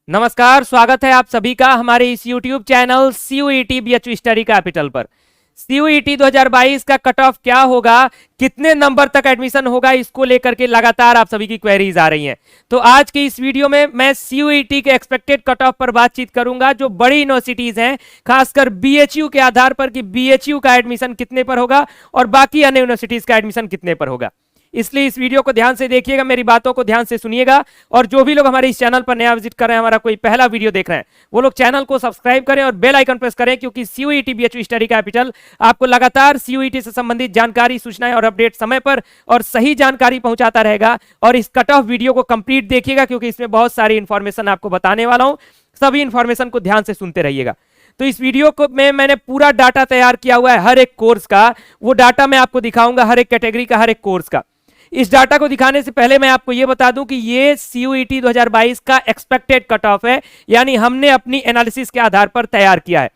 नमस्कार, स्वागत है आप सभी का हमारे इस YouTube channel CUET BHU study capital पर। CUET 2022 का कट ऑफ क्या होगा, कितने नंबर तक एडमिशन होगा, इसको लेकर के लगातार आप सभी की क्वेरीज आ रही हैं। तो आज के इस वीडियो में मैं CUET के एक्सपेक्टेड कट ऑफ पर बातचीत करूंगा, जो बड़ी यूनिवर्सिटीज हैं, खासकर BHU के आधार पर कि BHU का एडमिशन कितने पर होगा और बाकी अन्य यूनिवर्सिटीज का एडमिशन कितने पर होगा। इसलिए इस वीडियो को ध्यान से देखिएगा, मेरी बातों को ध्यान से सुनिएगा। और जो भी लोग हमारे इस चैनल पर नया विजिट कर रहे हैं, हमारा कोई पहला वीडियो देख रहे हैं, वो लोग चैनल को सब्सक्राइब करें और बेल आइकन प्रेस करें, क्योंकि CUET BHU स्टडी कैपिटल आपको लगातार CUET से संबंधित जानकारी, सूचनाएं और अपडेट समय पर और सही जानकारी पहुंचाता रहेगा। और इस कट ऑफ वीडियो को कंप्लीट देखिएगा, क्योंकि इसमें बहुत सारी इंफॉर्मेशन आपको बताने वाला हूं। सभी इंफॉर्मेशन को ध्यान से सुनते रहिएगा। तो इस वीडियो को में मैंने पूरा डाटा तैयार किया हुआ है हर एक कोर्स का। वो डाटा मैं आपको दिखाऊंगा, हर एक कैटेगरी का, हर एक कोर्स का। इस डाटा को दिखाने से पहले मैं आपको यह बता दूं कि ये CUET 2022 का एक्सपेक्टेड कट ऑफ है, यानी हमने अपनी एनालिसिस के आधार पर तैयार किया है।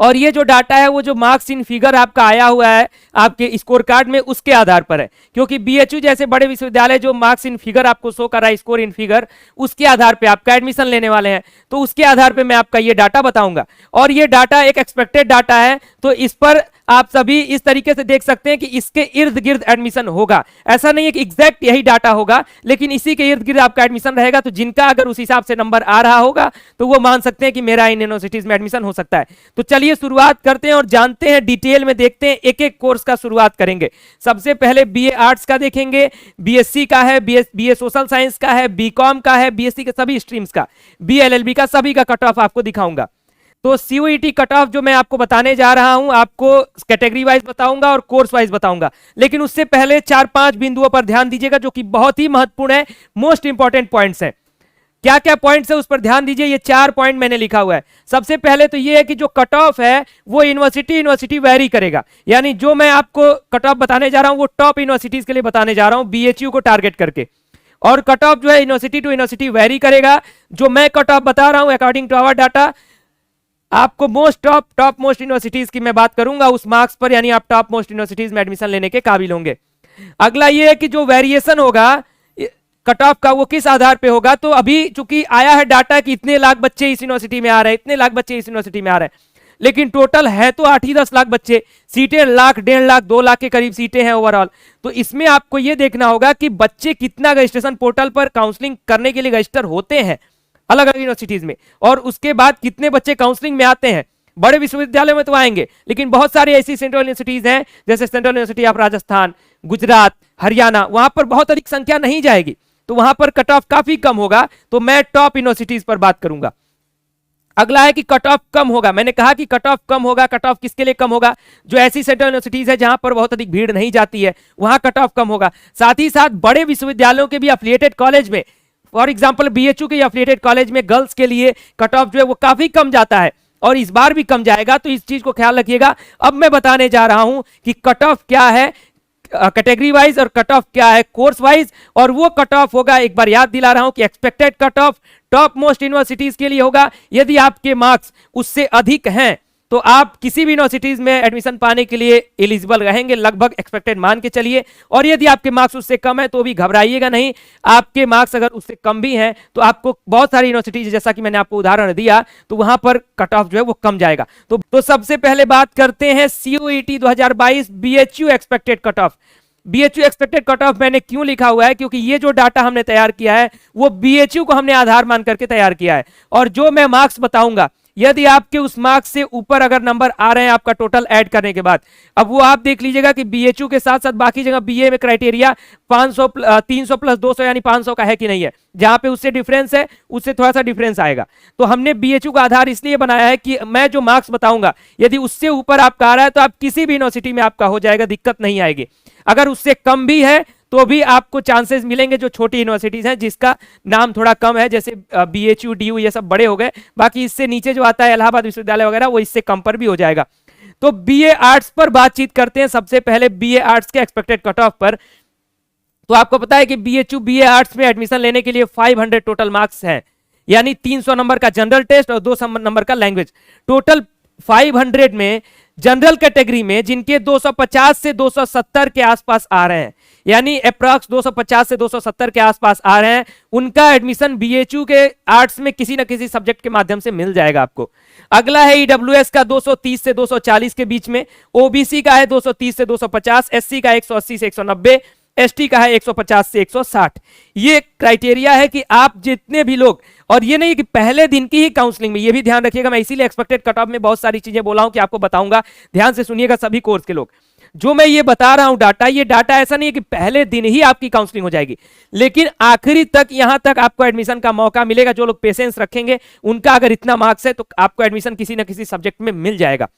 और ये जो डाटा है, वो जो मार्क्स इन फिगर आपका आया हुआ है आपके स्कोर कार्ड में, उसके आधार पर है। क्योंकि BHU जैसे बड़े विश्वविद्यालय जो मार्क्स इन फिगर आपको शो कर रहा है, स्कोर इन फिगर, उसके आधार पे आपका एडमिशन लेने वाले हैं। तो उसके आधार पे मैं आपका ये डाटा बताऊंगा। और ये डाटा एक एक्सपेक्टेड डाटा है, तो इस पर आप सभी इस तरीके से देख सकते हैं कि इसके इर्द गिर्द एडमिशन होगा। ऐसा नहीं है कि एग्जैक्ट यही डाटा होगा, लेकिन इसी के इर्द गिर्द आपका एडमिशन रहेगा। तो जिनका अगर उस हिसाब से नंबर आ रहा होगा, तो वो मान सकते हैं कि मेरा इन यूनिवर्सिटीज में एडमिशन हो सकता है। तो चलिए शुरुआत करते हैं और जानते हैं, डिटेल में देखते हैं, एक एक कोर्स का शुरुआत करेंगे। सबसे पहले BA आर्ट्स का देखेंगे, BSc का है, BA सोशल साइंस का है, BCom का है, BSc के सभी स्ट्रीम्स का, BA LLB का, सभी का कट ऑफ आपको दिखाऊंगा। तो CUET कट ऑफ जो मैं आपको बताने जा रहा हूं, आपको कैटेगरी वाइज बताऊंगा और कोर्स वाइज बताऊंगा। लेकिन उससे पहले 4-5 बिंदुओं पर ध्यान दीजिएगा, जो कि बहुत ही महत्वपूर्ण है, मोस्ट इंपॉर्टेंट पॉइंट्स हैं। क्या क्या पॉइंट्स है उस पर ध्यान दीजिए। ये 4 पॉइंट मैंने लिखा हुआ है। सबसे पहले तो ये है कि जो कट ऑफ है वो यूनिवर्सिटी वेरी करेगा। यानी जो मैं आपको कट ऑफ बताने जा रहा हूं, वो टॉप यूनिवर्सिटीज के लिए बताने जा रहा हूं, BHU को टारगेट करके। और कट ऑफ जो है यूनिवर्सिटी टू यूनिवर्सिटी वेरी करेगा। जो मैं कट ऑफ बता रहा हूं अकॉर्डिंग टू आवर डाटा, आपको टॉप मोस्ट यूनिवर्सिटीज की मैं बात करूंगा उस मार्क्स पर, यानी आप टॉप मोस्ट यूनिवर्सिटीज में एडमिशन लेने के काबिल होंगे। अगला ये है कि जो वेरिएशन होगा कट ऑफ का, वो किस आधार पे होगा। तो अभी चूंकि आया है डाटा कि इतने लाख बच्चे इस यूनिवर्सिटी में आ रहे हैं, इतने लाख बच्चे इस यूनिवर्सिटी में आ रहे हैं, लेकिन टोटल है तो 8 ही 10 लाख बच्चे, सीटें लाख, 1.5 लाख, 2 लाख के करीब सीटें हैं ओवरऑल। तो इसमें आपको यह देखना होगा कि बच्चे कितना रजिस्ट्रेशन पोर्टल पर काउंसलिंग करने के लिए रजिस्टर होते हैं अलग अलग यूनिवर्सिटीज में, और उसके बाद कितने बच्चे काउंसलिंग में आते हैं। बड़े विश्वविद्यालयों में तो आएंगे, लेकिन बहुत सारी ऐसी सेंट्रल यूनिवर्सिटीज हैं, जैसे central university of Rajasthan, Gujarat, Haryana, वहां पर बहुत अधिक संख्या नहीं जाएगी, तो वहां पर कट ऑफ काफी कम होगा। तो मैं टॉप यूनिवर्सिटीज पर बात करूंगा। अगला है कि कट ऑफ कम होगा। मैंने कहा कि कट ऑफ कम होगा। कट ऑफ किसके लिए कम होगा? जो ऐसी सेंट्रल यूनिवर्सिटीज है जहां पर बहुत अधिक भीड़ नहीं जाती है, वहां कट ऑफ कम होगा। साथ ही साथ बड़े विश्वविद्यालयों के भी एफिलिएटेड कॉलेज में, फॉर एग्जांपल BHU के एफिलिएटेड कॉलेज में गर्ल्स के लिए कट ऑफ जो है वो काफी कम जाता है, और इस बार भी कम जाएगा। तो इस चीज को ख्याल रखिएगा। अब मैं बताने जा रहा हूं कि कट ऑफ क्या है कैटेगरी वाइज और कट ऑफ क्या है कोर्स वाइज। और वो कट ऑफ होगा, एक बार याद दिला रहा हूं कि expected cut off top most universities के लिए होगा। यदि आपके मार्क्स उससे अधिक हैं, तो आप किसी भी यूनिवर्सिटीज में एडमिशन पाने के लिए एलिजिबल रहेंगे, लगभग एक्सपेक्टेड मान के चलिए। और यदि आपके मार्क्स उससे कम है, तो भी घबराइएगा नहीं। आपके मार्क्स अगर उससे कम भी हैं, तो आपको बहुत सारी यूनिवर्सिटीज, जैसा कि मैंने आपको उदाहरण दिया, तो वहां पर कट ऑफ जो है वो कम जाएगा। तो सबसे पहले बात करते हैं CUET 2022 BHU expected cut off. BHU expected cut off मैंने क्यों लिखा हुआ है? क्योंकि ये जो डाटा हमने तैयार किया है, वो BHU को हमने आधार मान करके तैयार किया है। और जो मैं मार्क्स बताऊंगा, यदि आपके उस मार्क्स से ऊपर अगर नंबर आ रहे हैं आपका टोटल ऐड करने के बाद, अब वो आप देख लीजिएगा कि BHU के साथ साथ बाकी जगह BA में क्राइटेरिया 500 300 प्लस 200 यानी 500 का है कि नहीं है। जहां पे उससे डिफरेंस है, उससे थोड़ा सा डिफरेंस आएगा। तो हमने BHU का आधार इसलिए बनाया है कि मैं जो मार्क्स बताऊंगा, यदि उससे ऊपर आपका आ रहा है, तो आप किसी भी यूनिवर्सिटी में आपका हो जाएगा, दिक्कत नहीं आएगी। अगर उससे कम भी है, तो भी आपको चांसेस मिलेंगे। जो छोटी यूनिवर्सिटीज हैं जिसका नाम थोड़ा कम है, जैसे BHU, DU, ये सब बड़े हो गए। बाकी इससे नीचे जो आता है इलाहाबाद विश्वविद्यालय वगैरह, वो इससे कम पर भी हो जाएगा। तो BA आर्ट्स पर बातचीत करते हैं। सबसे पहले BA आर्ट्स के एक्सपेक्टेड कट ऑफ पर। तो आपको पता है कि BHU BA आर्ट्स में एडमिशन लेने के लिए 500 टोटल मार्क्स हैं, यानी 300 नंबर का जनरल टेस्ट और 200 नंबर का लैंग्वेज। टोटल 500 में जनरल कैटेगरी में जिनके 250 से 270 के आसपास आ रहे हैं, यानी अप्रॉक्स 250 से 270 के आसपास आ रहे हैं, उनका एडमिशन बीएचयू के आर्ट्स में किसी ना किसी सब्जेक्ट के माध्यम से मिल जाएगा आपको। अगला है ईडब्ल्यूएस का 230 से 240 के बीच में, ओबीसी का है 230 से 250, एससी का 180 से 190, एसटी का है 150 से 160। ये क्राइटेरिया है कि आप जितने भी लोग, और ये नहीं कि पहले दिन की ही काउंसलिंग में, ये भी ध्यान रखिएगा, मैं इसीलिए एक्सपेक्टेड कट ऑफ में बहुत सारी चीजें बोला हूं कि आपको बताऊंगा, ध्यान से सुनिएगा सभी कोर्स के लोग। जो मैं ये बता रहा हूं डाटा, ये डाटा ऐसा नहीं है कि पहले दिन ही आपकी काउंसलिंग हो जाएगी, लेकिन आखिरी तक यहां तक आपको एडमिशन का मौका मिलेगा। जो लोग पेशेंस रखेंगे, उनका अगर इतना मार्क्स है तो आपको एडमिशन किसी ना किसी सब्जेक्ट में मिल जाएगा।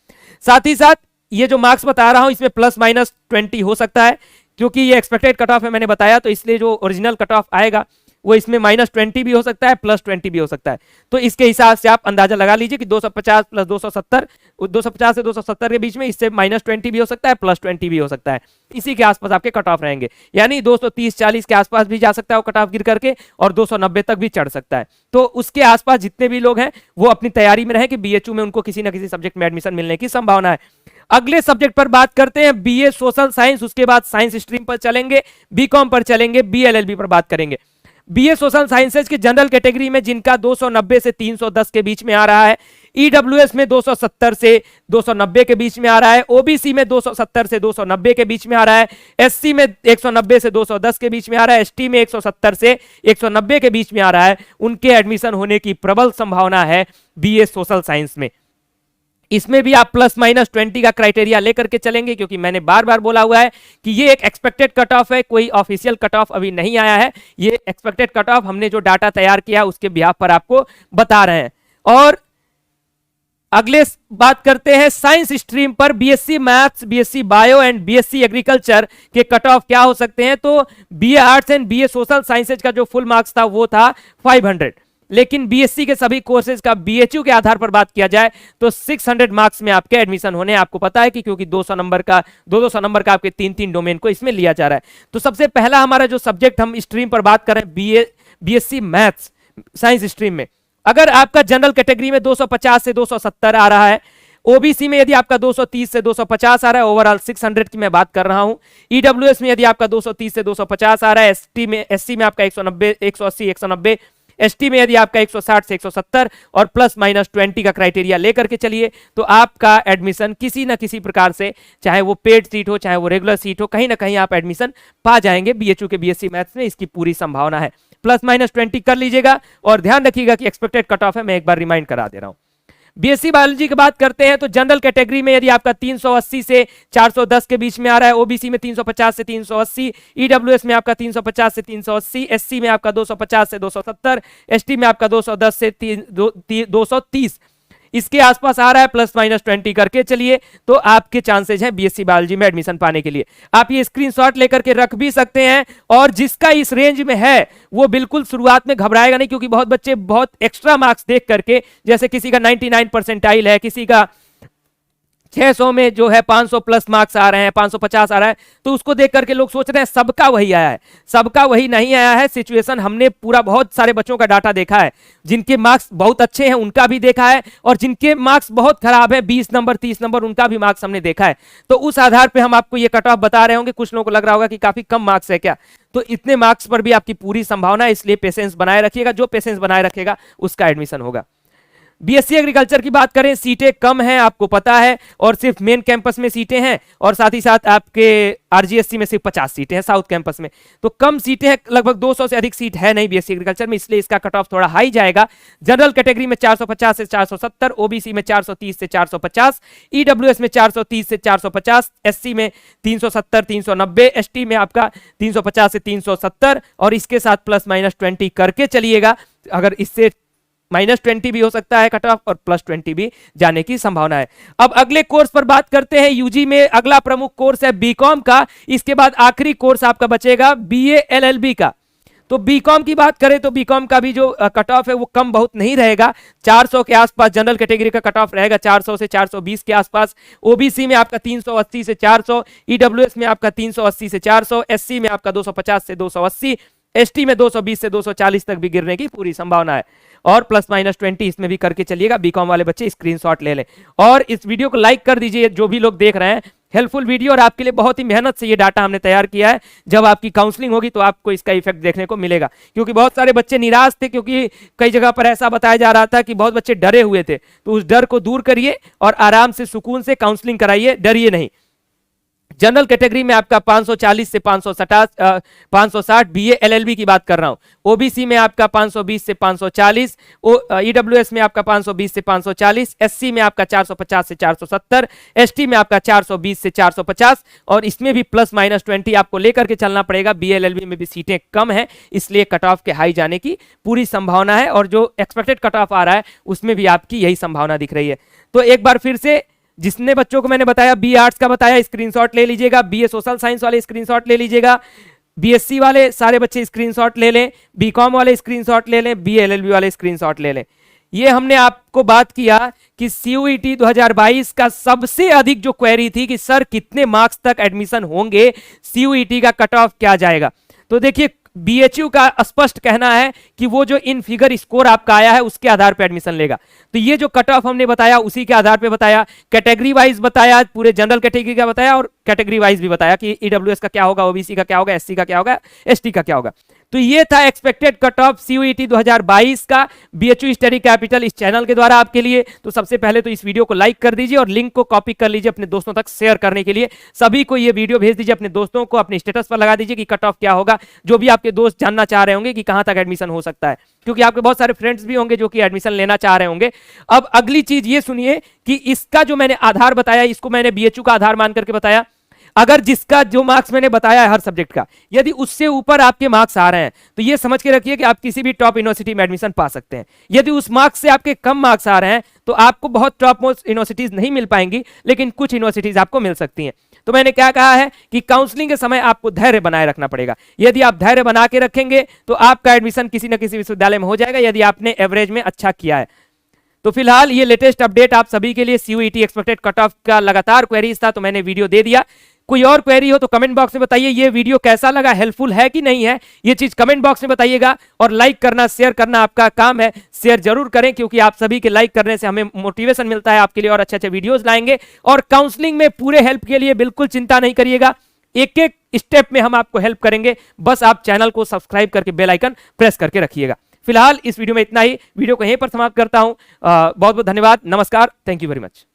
साथ ही साथ ये जो मार्क्स बता रहा हूं, इसमें +-20 हो सकता है, क्योंकि ये एक्सपेक्टेड कट ऑफ है मैंने बताया, तो इसलिए जो ओरिजिनल कट ऑफ आएगा वो इसमें -20 भी हो सकता है, +20 भी हो सकता है। तो इसके हिसाब से आप अंदाजा लगा लीजिए कि 250 + 270, 250 से 270 के बीच में, इससे -20 भी हो सकता है, +20 भी हो सकता है। इसी के आसपास आपके कट ऑफ रहेंगे, यानी 230-40 के आसपास भी जा सकता है वो कट ऑफ गिर करके, और 290 तक भी चढ़ सकता है। तो उसके आसपास जितने भी लोग हैं वो अपनी तैयारी में रहे कि बीएचयू में उनको किसी ना किसी सब्जेक्ट में एडमिशन मिलने की संभावना है। अगले सब्जेक्ट पर बात करते हैं, बीए सोशल साइंस, उसके बाद साइंस स्ट्रीम पर चलेंगे, बीकॉम पर चलेंगे, बीएलएलबी पर बात करेंगे। बीए सोशल साइंसेज के जनरल कैटेगरी में जिनका 290 से 310 के बीच में आ रहा है, ईडब्ल्यूएस में 270 से 290 के बीच में आ रहा है, ओबीसी में 270 से 290 के बीच में आ रहा है, एससी में 190 से 210 के बीच में आ रहा है, एसटी में 170 से 190 के बीच में आ रहा है, उनके एडमिशन होने की प्रबल संभावना है बीए सोशल साइंस में। इसमें भी आप +-20 का क्राइटेरिया लेकर के चलेंगे, क्योंकि मैंने बार बार बोला हुआ है कि ये एक एक्सपेक्टेड कट ऑफ है, कोई ऑफिशियल कट ऑफ अभी नहीं आया है। ये एक्सपेक्टेड कट ऑफ हमने जो डाटा तैयार किया उसके बिहाफ पर आपको बता रहे हैं। और अगले बात करते हैं साइंस स्ट्रीम पर, BSc maths, BSc bio and BSc agriculture के कट ऑफ क्या हो सकते हैं। तो BA arts and BA social sciences का जो फुल मार्क्स था वो था 500, लेकिन बीएससी के सभी कोर्सेज का बीएचयू के आधार पर बात किया जाए तो 600 मार्क्स में आपके एडमिशन होने, आपको पता है कि क्योंकि 200 नंबर का 200 नंबर का आपके 3-3 डोमेन को इसमें लिया जा रहा है। तो सबसे पहला हमारा जो सब्जेक्ट हम स्ट्रीम पर बात कर रहे हैं, बीएससी मैथ्स साइंस स्ट्रीम में, अगर आपका जनरल कैटेगरी में 250 से 270 आ रहा है, ओबीसी में यदि आपका 230 से 250 आ रहा है, ओवरऑल 600 की मैं बात कर रहा हूं, ईडब्ल्यूएस में यदि आपका 230 से 250 आ रहा है, एससी में आपका 190, 180, 190, एसटी में यदि आपका 160 से 170 और +-20 का क्राइटेरिया लेकर के चलिए, तो आपका एडमिशन किसी ना किसी प्रकार से, चाहे वो पेड सीट हो चाहे वो रेगुलर सीट हो, कहीं ना कहीं आप एडमिशन पा जाएंगे बीएचयू के बीएससी मैथ्स में, इसकी पूरी संभावना है। +-20 कर लीजिएगा, और ध्यान रखिएगा कि एक्सपेक्टेड कट ऑफ है, मैं एक बार रिमाइंड करा दे रहा हूं। बीएससी बायोलॉजी की बात करते हैं तो जनरल कैटेगरी में यदि आपका 380 से 410 के बीच में आ रहा है, ओबीसी में 350 से 380, ईडब्ल्यूएस में आपका 350 से 380, एससी में आपका 250 से 270, एसटी में आपका 210 से 230, इसके आसपास आ रहा है, +-20 करके चलिए, तो आपके चांसेस हैं बीएससी बायोलॉजी में एडमिशन पाने के लिए। आप ये स्क्रीनशॉट लेकर के रख भी सकते हैं, और जिसका इस रेंज में है वो बिल्कुल शुरुआत में घबराएगा नहीं, क्योंकि बहुत बच्चे बहुत एक्स्ट्रा मार्क्स देख करके, जैसे किसी का 99 परसेंटाइल है, किसी का 600 में जो है 500 प्लस मार्क्स आ रहे हैं, 550 आ रहा है, तो उसको देख करके लोग सोच रहे हैं सबका वही आया है। सबका वही नहीं आया है, सिचुएशन हमने पूरा बहुत सारे बच्चों का डाटा देखा है, जिनके मार्क्स बहुत अच्छे हैं उनका भी देखा है, और जिनके मार्क्स बहुत खराब है 20 नंबर 30 नंबर उनका भी मार्क्स हमने देखा है। तो उस आधार पर हम आपको ये कट ऑफ बता रहे होंगे। कुछ लोगों को लग रहा होगा कि काफी कम मार्क्स है क्या, तो इतने मार्क्स पर भी आपकी पूरी संभावना है, इसलिए पेशेंस बनाए रखिएगा, जो पेशेंस बनाए रखेगा उसका एडमिशन होगा। बीएससी एग्रीकल्चर की बात करें, सीटें कम हैं आपको पता है, और सिर्फ मेन कैंपस में सीटें हैं, और साथ ही साथ आपके आरजीएससी में सिर्फ 50 सीटें हैं साउथ कैंपस में, तो कम सीटें हैं, लगभग 200 से अधिक सीट है नहीं बीएससी एग्रीकल्चर में, इसलिए इसका कट ऑफ थोड़ा हाई जाएगा। जनरल कैटेगरी में 450 से 470, ओबीसी में 430 से 450, ईडब्ल्यूएस में 430 से 450, एससी में 370 390, एसटी में आपका 350 से 370, और इसके साथ +-20 करके चलिएगा। अगर इससे -20 भी हो सकता है कट ऑफ, और +20 भी जाने की संभावना है। अब अगले कोर्स पर बात करते हैं। यूजी में अगला प्रमुख कोर्स है बीकॉम का, इसके बाद आखिरी कोर्स आपका बचेगा बीए एलएलबी का। तो बीकॉम की बात करें तो बीकॉम का भी जो कट ऑफ है वो कम बहुत नहीं रहेगा, 400 के आसपास जनरल कैटेगरी का कट ऑफ रहेगा, 400 से 420 के आसपास। ओबीसी में आपका 380 से 400, ईडब्ल्यूएस में आपका 380 से 400, एससी में आपका 250 से 280, एसटी में 220 से 240 तक भी गिरने की पूरी संभावना है, और +-20 इसमें भी करके चलिएगा। बीकॉम वाले बच्चे स्क्रीनशॉट ले लें, और इस वीडियो को लाइक कर दीजिए जो भी लोग देख रहे हैं, हेल्पफुल वीडियो और आपके लिए बहुत ही मेहनत से ये डाटा हमने तैयार किया है। जब आपकी काउंसलिंग होगी तो आपको इसका इफेक्ट देखने को मिलेगा, क्योंकि बहुत सारे बच्चे निराश थे, क्योंकि कई जगह पर ऐसा बताया जा रहा था कि बहुत बच्चे डरे हुए थे। तो उस डर को दूर करिए और आराम से सुकून से काउंसलिंग कराइए, डरिए नहीं। जनरल कैटेगरी में आपका 540 से 560 बीए एलएलबी की बात कर रहा हूं। ओबीसी में आपका 520 से 540, ईडब्ल्यूएस में आपका 520 से 540, एससी में आपका 450 से 470, एसटी में आपका 420 से 450, और इसमें भी प्लस माइनस 20 आपको लेकर के चलना पड़ेगा। बीए एलएलबी में भी सीटें कम है, इसलिए कट ऑफ के हाई जाने की पूरी संभावना है, और जो एक्सपेक्टेड कट ऑफ आ रहा है उसमें भी आपकी यही संभावना दिख रही है। तो एक बार फिर से जिसने बच्चों को मैंने बताया, बी आर्ट्स का बताया, स्क्रीनशॉट ले लीजिएगा, बीए सोशल साइंस वाले स्क्रीनशॉट ले लीजिएगा, बीएससी वाले सारे बच्चे स्क्रीनशॉट ले लें, बीकॉम वाले स्क्रीनशॉट ले लें, बीएलएलबी वाले स्क्रीनशॉट ले लें। ये हमने आपको बात किया कि सीयूईटी 2022 का सबसे अधिक जो क्वेरी थी कि सर कितने मार्क्स तक एडमिशन होंगे, सीयूईटी का कट ऑफ क्या जाएगा। तो देखिए बीएचयू का स्पष्ट कहना है कि वो जो इन फिगर स्कोर आपका आया है उसके आधार पर एडमिशन लेगा। तो ये जो कट ऑफ हमने बताया उसी के आधार पे बताया, कैटेगरी वाइज बताया, पूरे जनरल कैटेगरी का बताया और कैटेगरी वाइज भी बताया कि ईडब्ल्यूएस का क्या होगा, ओबीसी का क्या होगा, एससी का क्या होगा, एसटी का क्या होगा। तो ये था एक्सपेक्टेड कट ऑफ सीयूईटी 2022 का बीएचयू स्टडी कैपिटल इस चैनल के द्वारा आपके लिए। तो सबसे पहले तो इस वीडियो को लाइक कर दीजिए और लिंक को कॉपी कर लीजिए अपने दोस्तों तक शेयर करने के लिए। सभी को ये वीडियो भेज दीजिए, अपने दोस्तों को अपने स्टेटस पर लगा दीजिए कि कट ऑफ क्या होगा। जो भी आपके दोस्त जानना चाह रहे होंगे कि कहां तक एडमिशन हो सकता है, क्योंकि आपके बहुत सारे फ्रेंड्स भी होंगे जो कि एडमिशन लेना चाह रहे होंगे। अब अगली चीज ये सुनिए कि इसका जो मैंने आधार बताया, इसको मैंने बीएचयू का आधार मान करके बताया। अगर जिसका जो मार्क्स मैंने बताया है हर सब्जेक्ट का, यदि उससे ऊपर आपके मार्क्स आ रहे हैं तो ये समझ के रखिए कि आप किसी भी टॉप यूनिवर्सिटी में एडमिशन पा सकते हैं। यदि उस मार्क्स से आपके कम मार्क्स आ रहे हैं तो आपको बहुत टॉप मोस्ट यूनिवर्सिटीज नहीं मिल पाएंगी, लेकिन कुछ यूनिवर्सिटीज आपको मिल सकती हैं। तो मैंने क्या कहा है कि काउंसलिंग के समय आपको धैर्य बनाए रखना पड़ेगा। यदि आप धैर्य बना के रखेंगे तो आपका एडमिशन किसी न किसी विश्वविद्यालय में हो जाएगा, यदि आपने एवरेज में अच्छा किया है। तो फिलहाल ये लेटेस्ट अपडेट आप सभी के लिए सीयूईटी एक्सपेक्टेड कट ऑफ का लगातार क्वेरीज था, तो मैंने वीडियो दे दिया। कोई और क्वेरी हो तो कमेंट बॉक्स में बताइए। ये वीडियो कैसा लगा, हेल्पफुल है कि नहीं है, ये चीज कमेंट बॉक्स में बताइएगा। और लाइक करना, शेयर करना आपका काम है, शेयर जरूर करें, क्योंकि आप सभी के लाइक करने से हमें मोटिवेशन मिलता है आपके लिए और अच्छे अच्छे वीडियोस लाएंगे। और काउंसलिंग में पूरे हेल्प के लिए बिल्कुल चिंता नहीं करिएगा, एक एक स्टेप में हम आपको हेल्प करेंगे। बस आप चैनल को सब्सक्राइब करके बेल आइकन प्रेस करके रखिएगा। फिलहाल इस वीडियो में इतना ही, वीडियो को यहीं पर समाप्त करता हूं। बहुत बहुत धन्यवाद, नमस्कार, थैंक यू वेरी मच।